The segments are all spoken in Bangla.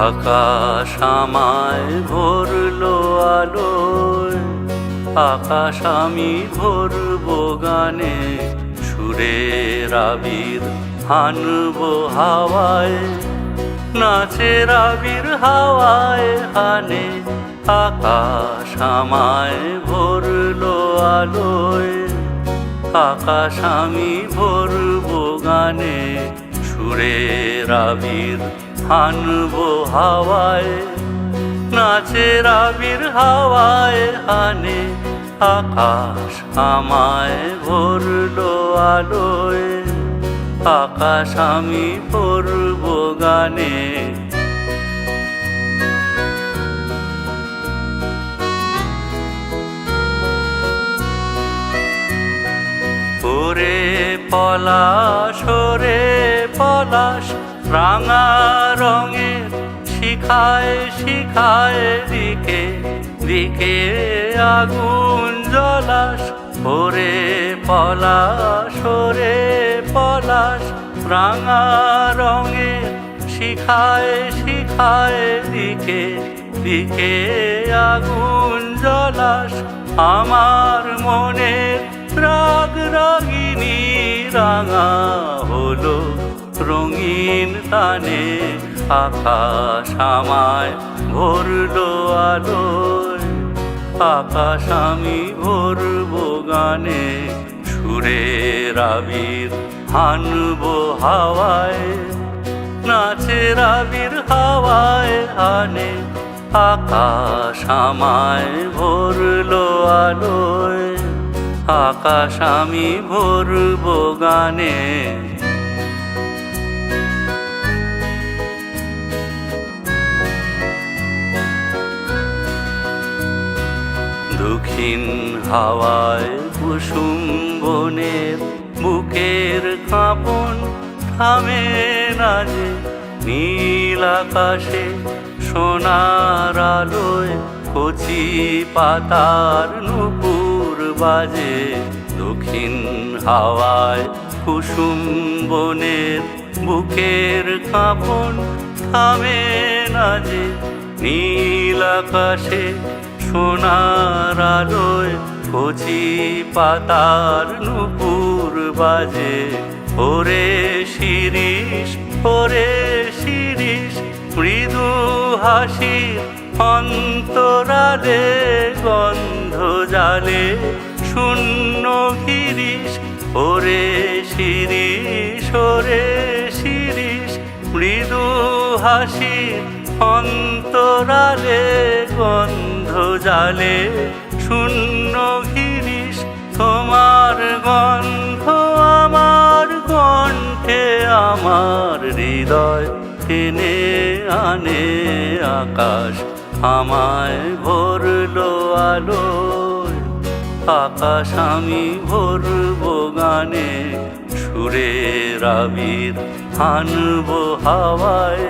আকাশ আমায় ভরলো আলোয়, আকাশ আমি ভরবো গানে, সুরের আবির হানবো হাওয়ায়, নাচের আবির হাওয়ায় হানে। আকাশ আমায় ভরলো আলোয়, আকাশ আমি ভরবো গানে, সুরের আবির হানবো হাওয়ায়, নাচের আবির হাওয়ায় হানে। আকাশ আমায় ভরলো আলোয়, আকাশ আমি ভরবো গানে। ওরে পলাশ ওরে পলাশ, রাঙা রঙের শিখায় শিখায় দিকে দিকে আগুন জ্বলাস। ওরে পলাশ ওরে পলাশ, রাঙা রঙের শিখায় শিখায় দিকে দিকে আগুন জ্বলাস। আমার মনের রাগ রাগিনী রাঙা হলো রঙিন তানে, আকাশ আমায় ভরলো আলোয়, আকাশ আমি ভরবো গানে, সুরের আবির হানবো হাওয়ায়, নাচের আবির হাওয়ায় হানে। আকাশ আমায় ভরলো আলোয়, আকাশ আমি ভরবো গানে। দক্ষিণ হাওয়ায় কুসুম বনের বুকের কাঁপন থামে না যে, নীল আকাশে সোনার আলোয় কচি পাতার নূপুর বাজে। দক্ষিণ হাওয়ায় কুসুম বনের বুকের কাঁপন থামে না যে, নীল আকাশে সোনার আলোয় কচি পাতার নূপুর বাজে। ওরে শিরিষ ওরে শিরিষ, মৃদু হাসির অন্তরালে গন্ধ জালে শূন্য গিরিশ। ওরে শিরিষ ওরে শিরিষ, মৃদু হাসির অন্তরালে গন্ধ জালে শূন্য গিরিশ। তোমার গন্ধ আমার কণ্ঠে আমার হৃদয় টেনে আনে। আকাশ আমায় ভরলো আলোয়, আকাশ আমি ভরবো গানে, সুরের আবির হানবো হাওয়ায়,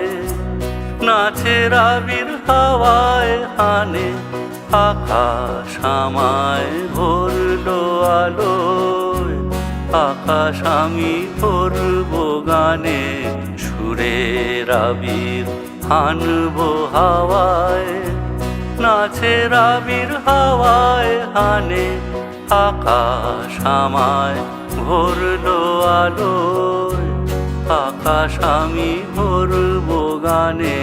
নাচের আবির হাওয়ায় হানে। আকাশ আমায় ভরলো আলোয়, আকাশ আমি ভরবো গানে, সুরের আবির হানবো হাওয়ায়, নাচের আবির হাওয়ায় হানে। আকাশ আমায় ভরলো আলোয়, আকাশ আমি ভরবো গানে।